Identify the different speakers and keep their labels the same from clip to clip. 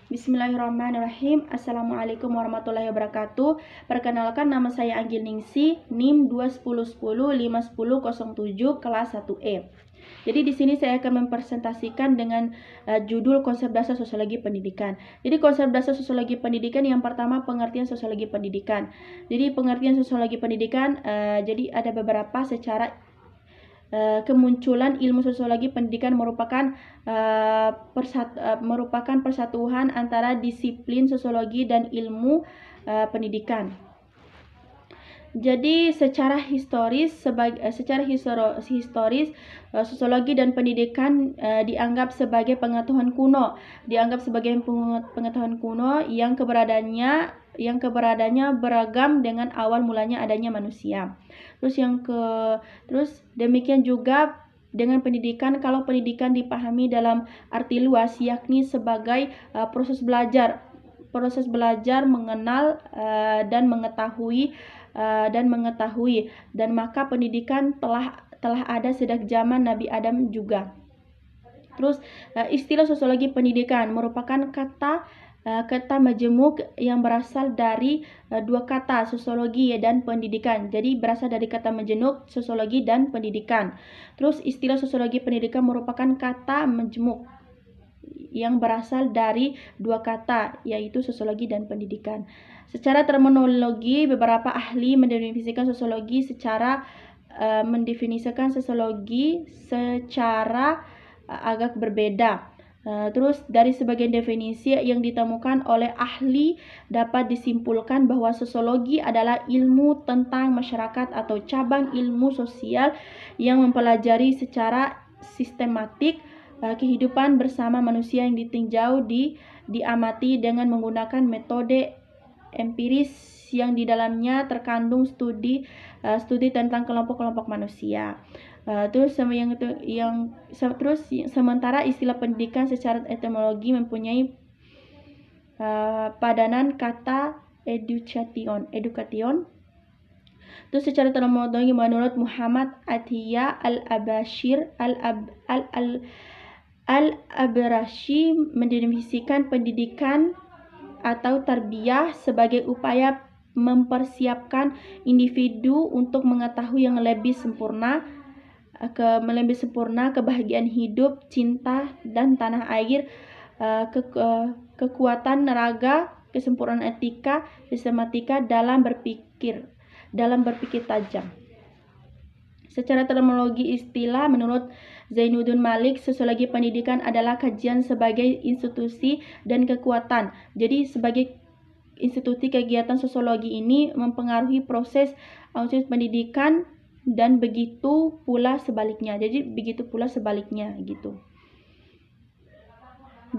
Speaker 1: Bismillahirrahmanirrahim. Assalamualaikum warahmatullahi wabarakatuh. Perkenalkan, nama saya Anggil Ningsi, NIM 210105107 kelas 1E. Jadi di sini saya akan mempresentasikan dengan judul konsep dasar sosiologi pendidikan. Jadi konsep dasar sosiologi pendidikan yang pertama, pengertian sosiologi pendidikan. Jadi pengertian sosiologi pendidikan jadi ada beberapa. Secara kemunculan ilmu sosiologi pendidikan merupakan persatuan antara disiplin sosiologi dan ilmu pendidikan. Jadi secara historis sosiologi dan pendidikan dianggap sebagai pengetahuan kuno, yang keberadaannya beragam dengan awal mulanya adanya manusia. Terus demikian juga dengan pendidikan. Kalau pendidikan dipahami dalam arti luas, yakni sebagai proses belajar mengenal dan mengetahui, dan maka pendidikan telah ada sejak zaman Nabi Adam juga. Terus istilah sosiologi pendidikan merupakan kata majemuk yang berasal dari dua kata, sosiologi dan pendidikan. Jadi berasal dari kata majemuk sosiologi dan pendidikan. Terus istilah sosiologi pendidikan merupakan kata majemuk yang berasal dari dua kata, yaitu sosiologi dan pendidikan. Secara terminologi, beberapa ahli mendefinisikan sosiologi secara agak berbeda. Terus dari sebagian definisi yang ditemukan oleh ahli dapat disimpulkan bahwa sosiologi adalah ilmu tentang masyarakat atau cabang ilmu sosial yang mempelajari secara sistematik kehidupan bersama manusia yang ditinjau, diamati dengan menggunakan metode empiris yang di dalamnya terkandung studi tentang kelompok-kelompok manusia. Sementara istilah pendidikan secara etimologi mempunyai padanan kata education. Terus secara terminologi menurut Muhammad Atiyah Al-Abrashi mendefinisikan pendidikan atau tarbiyah sebagai upaya mempersiapkan individu untuk mengetahui yang lebih sempurna kebahagiaan hidup, cinta dan tanah air, kekuatan raga, kesempurnaan etika, sistematika dalam berpikir tajam. Secara terminologi istilah, menurut Zainuddin Malik, sosiologi pendidikan adalah kajian sebagai institusi dan kekuatan. Jadi sebagai institusi, kegiatan sosiologi ini mempengaruhi proses pendidikan dan begitu pula sebaliknya. Gitu.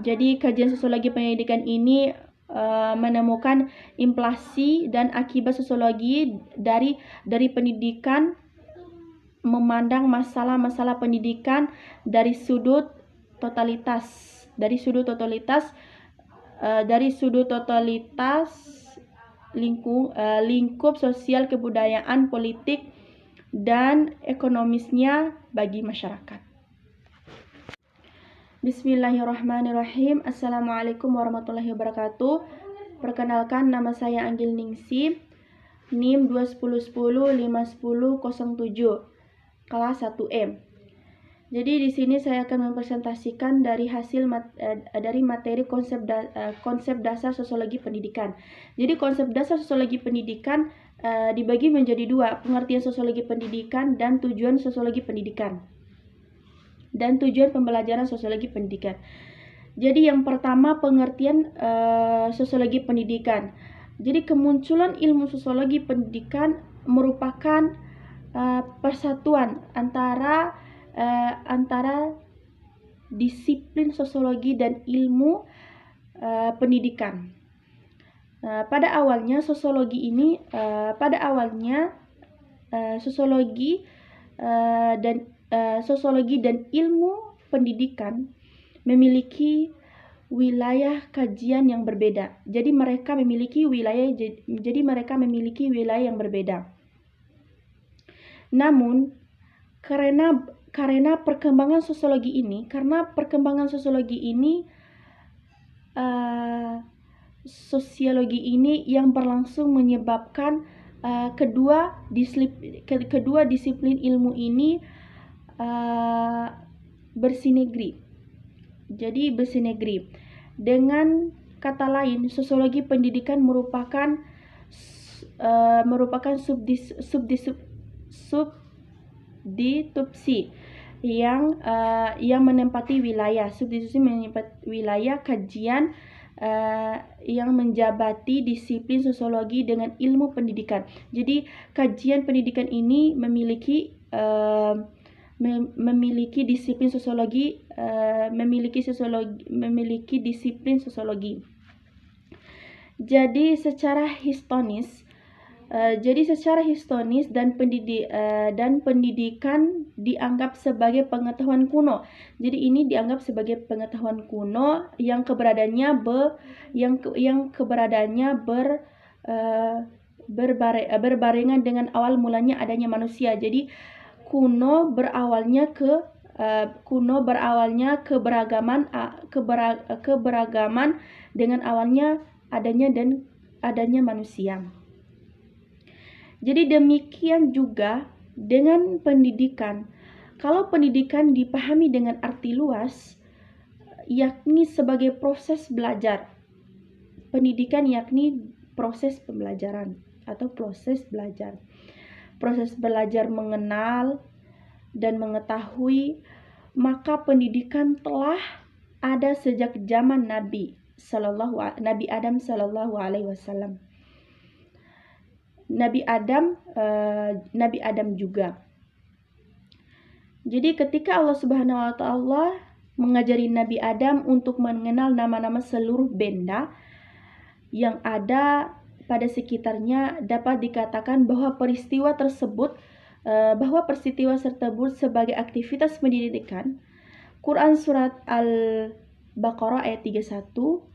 Speaker 1: Jadi kajian sosiologi pendidikan ini menemukan implikasi dan akibat sosiologi dari pendidikan, memandang masalah-masalah pendidikan dari sudut totalitas lingkup sosial, kebudayaan, politik dan ekonomisnya bagi masyarakat. Bismillahirrahmanirrahim. Assalamualaikum warahmatullahi wabarakatuh. Perkenalkan, nama saya Anggil Ningsi, NIM 210105107 kelas 1E. Jadi di sini saya akan mempresentasikan dari materi konsep dasar sosiologi pendidikan. Jadi konsep dasar sosiologi pendidikan dibagi menjadi dua, pengertian sosiologi pendidikan dan tujuan sosiologi pendidikan, dan tujuan pembelajaran sosiologi pendidikan. Jadi yang pertama, pengertian sosiologi pendidikan. Jadi kemunculan ilmu sosiologi pendidikan merupakan persatuan antara disiplin sosiologi dan ilmu pendidikan. Pada awalnya sosiologi dan ilmu pendidikan memiliki wilayah kajian yang berbeda. Jadi mereka memiliki wilayah yang berbeda. Namun karena perkembangan sosiologi ini sosiologi ini yang berlangsung menyebabkan kedua disiplin ilmu ini bersinergi. Jadi bersinergi. Dengan kata lain, sosiologi pendidikan merupakan subdisupsi yang menempati wilayah kajian yang menjabati disiplin sosiologi dengan ilmu pendidikan. Jadi kajian pendidikan ini memiliki disiplin sosiologi, memiliki disiplin sosiologi. Jadi secara histonis dan pendidikan dianggap sebagai pengetahuan kuno. Jadi ini dianggap sebagai pengetahuan kuno yang keberadaannya berbarengan dengan awal mulanya adanya manusia. Jadi kuno berawalnya keberagaman dengan awalnya adanya manusia. Jadi demikian juga dengan pendidikan. Kalau pendidikan dipahami dengan arti luas, yakni sebagai proses belajar. Pendidikan yakni proses pembelajaran atau proses belajar. Proses belajar mengenal dan mengetahui, maka pendidikan telah ada sejak zaman Nabi Adam sallallahu alaihi wasallam. Nabi Adam juga. Jadi ketika Allah Subhanahu wa taala mengajari Nabi Adam untuk mengenal nama-nama seluruh benda yang ada pada sekitarnya, dapat dikatakan bahwa peristiwa tersebut sebagai aktivitas pendidikan. Quran surat Al-Baqarah ayat 31,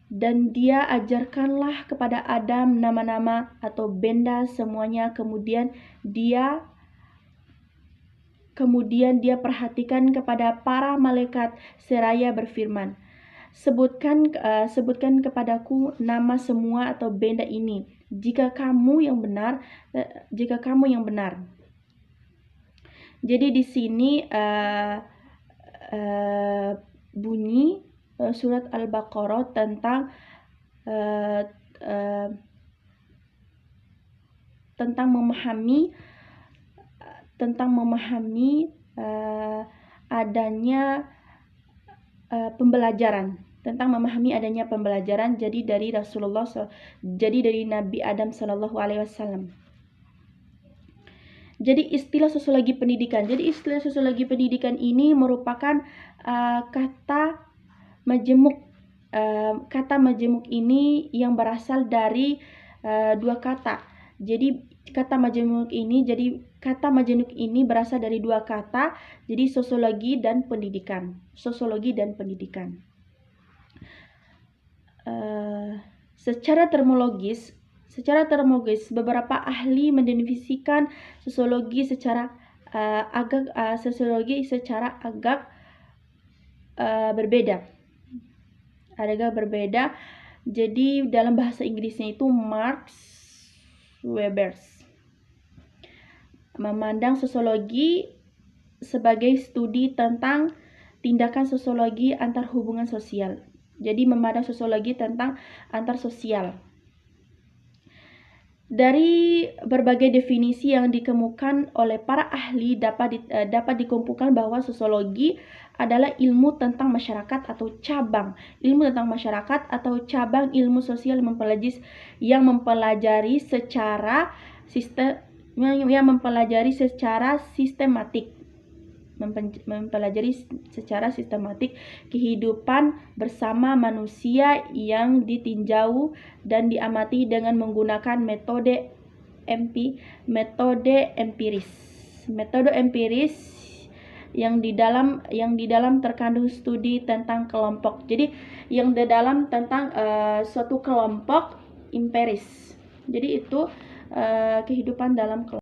Speaker 1: dan dia ajarkanlah kepada Adam nama-nama atau benda semuanya, kemudian dia perhatikan kepada para malaikat seraya berfirman, sebutkan kepadaku nama semua atau benda ini jika kamu yang benar. Jadi di sini bunyi surat Al-Baqarah tentang memahami adanya pembelajaran, jadi dari Nabi Adam sallallahu alaihi wasallam. Jadi istilah sosiologi pendidikan. Jadi istilah sosiologi pendidikan ini merupakan kata majemuk. Kata majemuk ini yang berasal dari dua kata. Jadi kata majemuk ini berasal dari dua kata. Jadi sosiologi dan pendidikan. Secara termologis, beberapa ahli mendefinisikan sosiologi secara agak berbeda. Jadi dalam bahasa Inggrisnya itu Max Weber memandang sosiologi sebagai studi tentang tindakan sosiologi antar hubungan sosial. Jadi memandang sosiologi tentang antar sosial. Dari berbagai definisi yang dikemukakan oleh para ahli dapat dikumpulkan bahwa sosiologi adalah ilmu tentang masyarakat atau cabang ilmu sosial yang mempelajari secara sistematik kehidupan bersama manusia yang ditinjau dan diamati dengan menggunakan metode empiris yang di dalam terkandung studi tentang kelompok. Jadi yang di dalam tentang suatu kelompok empiris. Jadi itu kehidupan dalam kelompok.